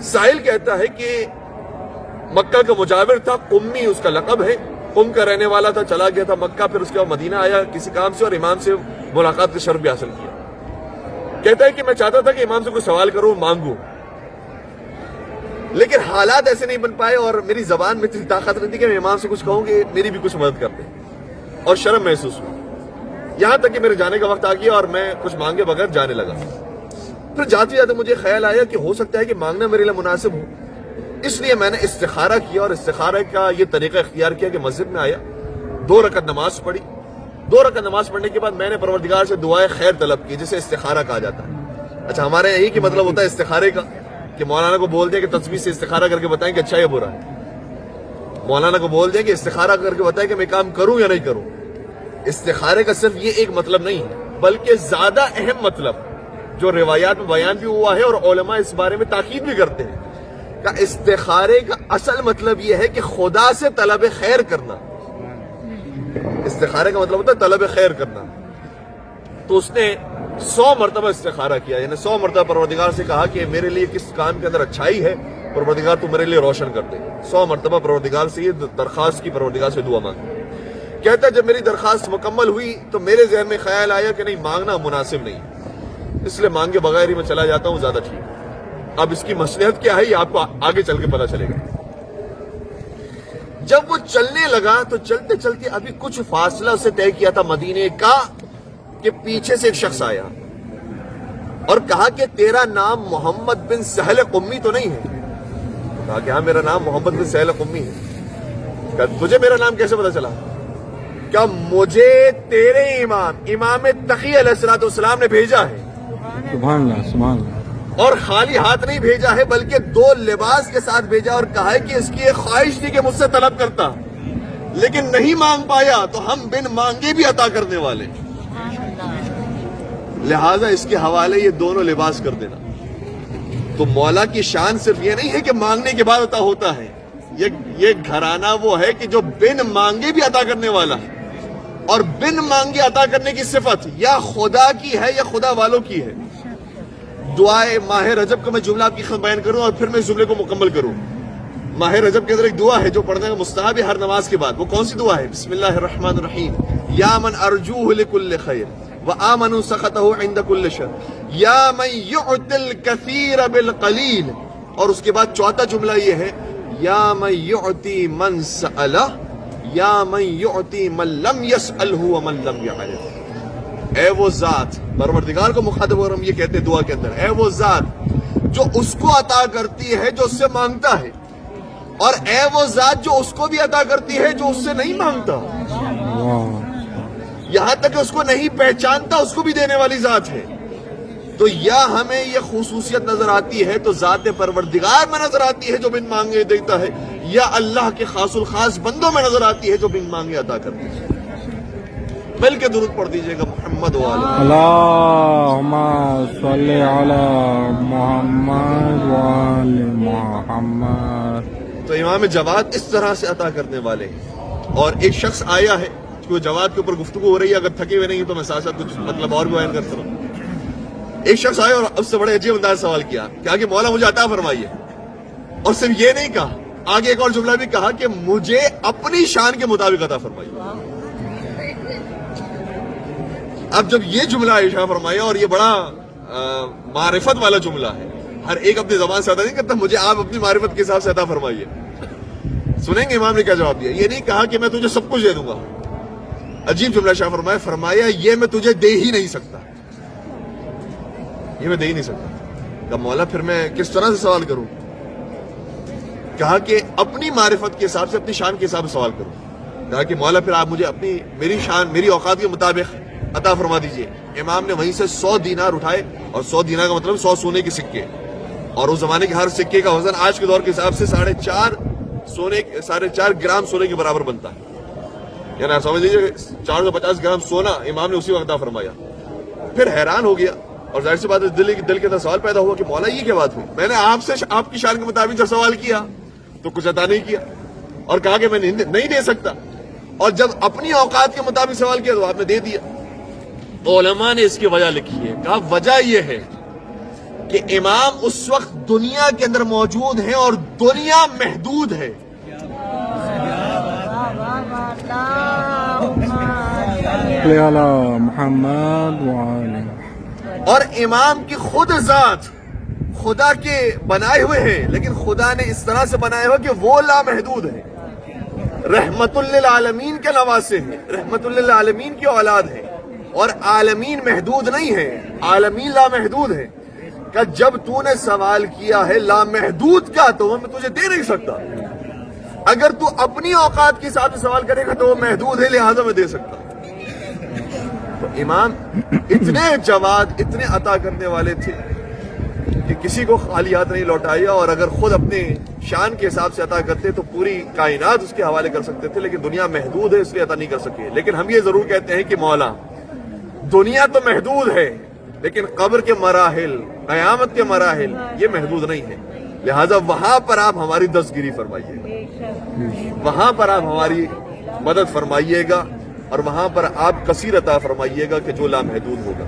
ساحل کہتا ہے کہ مکہ کا مجاور تھا، قمی اس کا لقب ہے، قم کا رہنے والا تھا، چلا گیا تھا مکہ، پھر اس کے بعد مدینہ آیا کسی کام سے اور امام سے ملاقات کا شرف بھی حاصل کیا۔ کہتا ہے کہ میں چاہتا تھا کہ امام سے کوئی سوال کروں، مانگوں، لیکن حالات ایسے نہیں بن پائے اور میری زبان میں اتنی طاقت نہیں تھی کہ میں امام سے کچھ کہوں کہ میری بھی کچھ مدد کر دیں، اور شرم محسوس ہوئی، یہاں تک کہ میرے جانے کا وقت آ گیا اور میں کچھ مانگے بغیر جانے لگا۔ پھر جاتے جاتے مجھے خیال آیا کہ ہو سکتا ہے کہ مانگنا میرے لیے مناسب ہو، اس لیے میں نے استخارہ کیا، اور استخارہ کا یہ طریقہ اختیار کیا کہ مسجد میں آیا، 2 رکعت نماز پڑھی، 2 رکعت نماز پڑھنے کے بعد میں نے پروردگار سے دعائے خیر طلب کی، جسے استخارہ کہا جاتا ہے۔ اچھا، ہمارے یہی کہ مطلب ہوتا ہے استخارے کا کہ مولانا کو بول دیں کہ تصویر سے استخارہ کر کے بتائیں کہ اچھا یا برا ہے، مولانا کو بول دیں کہ استخارہ کر کے بتائیں کہ میں کام کروں یا نہیں کروں۔ استخارے کا صرف یہ ایک مطلب نہیں ہے، بلکہ زیادہ اہم مطلب جو روایات میں بیان بھی ہوا ہے اور علماء اس بارے میں تاکید بھی کرتے ہیں کہ استخارے کا اصل مطلب یہ ہے کہ خدا سے طلب خیر کرنا۔ استخارے کا مطلب ہوتا ہے طلب خیر کرنا۔ تو اس نے 100 مرتبہ استخارہ کیا، یعنی 100 مرتبہ پروردگار سے کہا کہ میرے لیے کس کام کے اندر اچھائی ہے، پروردگار تو میرے لیے روشن کر دے۔ 100 مرتبہ پروردگار سے یہ درخواست کی، پروردگار سے دعا مانگی۔ کہتا ہے جب میری درخواست مکمل ہوئی تو میرے ذہن میں خیال آیا کہ نہیں، مانگنا مناسب نہیں، اس لیے مانگے بغیر ہی میں چلا جاتا ہوں، زیادہ ٹھیک۔ اب اس کی مصلحت کیا ہے یہ آپ کو آگے چل کے پتا چلے گا۔ جب وہ چلنے لگا تو چلتے چلتے ابھی کچھ فاصلہ اسے طے کیا تھا مدینے کا، کہ پیچھے سے ایک شخص آیا اور کہا کہ تیرا نام محمد بن سہل قمی تو نہیں ہے؟ کہا کہ ہاں میرا نام محمد بن سہل قمی ہے۔ کہا تجھے میرا نام کیسے پتا چلا؟ کیا مجھے تیرے امام تقی علیہ السلام نے بھیجا ہے، سبحان اللہ سبحان اللہ، اور خالی ہاتھ نہیں بھیجا ہے بلکہ 2 لباس کے ساتھ بھیجا، اور کہا ہے کہ اس کی ایک خواہش تھی کہ مجھ سے طلب کرتا لیکن نہیں مانگ پایا، تو ہم بن مانگے بھی عطا کرنے والے، لہذا اس کے حوالے یہ دونوں لباس کر دینا۔ تو مولا کی شان صرف یہ نہیں ہے کہ مانگنے کے بعد عطا ہوتا ہے، یہ گھرانہ وہ ہے کہ جو بن مانگے بھی عطا کرنے والا ہے، اور بن مانگے عطا کرنے کی صفت یا خدا کی ہے یا خدا والوں کی ہے۔ دعائے ماہ رجب کا میں جملہ آپ کی خدمت بیان کروں اور پھر میں اس جملے کو مکمل کروں۔ ماہ رجب کے اندر ایک دعا ہے جو پڑھنے کا مستحب ہے ہر نماز کے بعد۔ وہ کون سی دعا ہے؟ بسم اللہ الرحمن الرحیم، یا من ارجوہ لکل خیر وآمن سخطہ عند کل شر یا من یعطی الکثیر بالقلیل، اور اس کے بعد چوتھا جملہ یہ ہے، یا من یعطی من سألہ یا من یعطی من لم یسألہ ومن لم یعرف۔ اے وہ ذات، پروردگار کو مخاطب اور ہم یہ کہتے ہیں دعا کے اندر، اے وہ ذات جو اس کو عطا کرتی ہے جو اس سے مانگتا ہے، اور اے وہ ذات جو اس کو بھی عطا کرتی ہے جو اس سے نہیں مانگتا، یہاں تک کہ اس کو نہیں پہچانتا اس کو بھی دینے والی ذات ہے۔ تو یا ہمیں یہ خصوصیت نظر آتی ہے تو ذات پروردگار میں نظر آتی ہے جو بن مانگے دیتا ہے، یا اللہ کے خاص الخاص بندوں میں نظر آتی ہے جو بن مانگے عطا کرتے ہیں۔ مل کے درود پڑھ دیجئے گا محمد وعلی اللہم صلی علی محمد وعلی محمد۔ تو امام جواد اس طرح سے عطا کرنے والے ہیں۔ اور ایک شخص آیا ہے، کوئی جواد کے اوپر گفتگو ہو رہی ہے، اگر تھکے ہوئے نہیں تو میں ساتھ ساتھ کچھ مطلب اور بھی بیان کرتا ہوں۔ ایک شخص آیا اور اس سے بڑے عجیب انداز سوال کیا کہ مولا مجھے عطا فرمائیے، اور صرف یہ نہیں کہا، آگے ایک اور جملہ بھی کہا کہ مجھے اپنی شان کے مطابق عطا فرمائیے۔ اب جب یہ جملہ ارشاد فرمایا، اور یہ بڑا معرفت والا جملہ ہے، ہر ایک اپنی زبان سے عطا نہیں کرتا، مجھے آپ اپنی معرفت کے حساب سے عطا فرمائیے۔ سنیں گے امام نے کیا جواب دیا، یہ نہیں کہا کہ میں تجھے سب کچھ دے دوں گا، عجیب جملہ شاہ فرمایا یہ میں تجھے دے ہی نہیں سکتا، یہ میں دے ہی نہیں سکتا۔ کہا مولا پھر میں کس طرح سے سوال کروں؟ کہا کہ اپنی معرفت کے حساب سے، اپنی شان کے حساب سے سوال کروں۔ کہا کہ مولا پھر آپ مجھے میری شان، میری اوقات کے مطابق عطا فرما دیجئے۔ امام نے وہیں سے 100 دینار اٹھائے، اور 100 دینار کا مطلب 100 سونے کے سکے، اور اس زمانے کے ہر سکے کا وزن آج کے دور کے حساب سے 4.5 گرام سونے کے برابر بنتا ہے، یعنی آپ سمجھ لیجیے 450 گرام سونا امام نے اسی وقت عطا فرمایا۔ پھر حیران ہو گیا، اور ظاہر سی بات ہے دل کے اندر سوال پیدا ہوا کہ مولا یہ کیا بات ہوئی، میں نے آپ سے آپ کی شان کے مطابق جب سوال کیا تو کچھ عطا نہیں کیا، اور کہا کہ میں نہیں دے سکتا، اور جب اپنی اوقات کے مطابق سوال کیا تو آپ نے دے دیا۔ علماء نے اس کی وجہ لکھی ہے، کہا وجہ یہ ہے کہ امام اس وقت دنیا کے اندر موجود ہیں اور دنیا محدود ہے. صلی علی محمد وعلی اور امام کی خود ذات خدا کے بنائے ہوئے ہیں، لیکن خدا نے اس طرح سے بنائے ہوئے کہ وہ لامحدود ہے. رحمت للعالمین کے نواسے ہیں، رحمت للعالمین کی اولاد ہے، اور عالمین محدود نہیں ہے، عالمین لامحدود ہے. کہ جب تو نے سوال کیا ہے لامحدود کا تو وہ میں تجھے دے نہیں سکتا. اگر تو اپنی اوقات کے حساب سے سوال کرے گا تو وہ محدود ہے، لہذا میں دے سکتا. تو امام اتنے جواد، اتنے عطا کرنے والے تھے کہ کسی کو خالی ہاتھ نہیں لوٹایا، اور اگر خود اپنے شان کے حساب سے عطا کرتے تو پوری کائنات اس کے حوالے کر سکتے تھے، لیکن دنیا محدود ہے اس لیے عطا نہیں کر سکے. لیکن ہم یہ ضرور کہتے ہیں کہ مولا دنیا تو محدود ہے، لیکن قبر کے مراحل، قیامت کے مراحل یہ محدود نہیں ہے. لہٰذا وہاں پر آپ ہماری دستگیری فرمائیے گا، وہاں پر آپ ہماری مدد فرمائیے گا، اور وہاں پر آپ کثیر عطا فرمائیے گا کہ جو لامحدود ہوگا.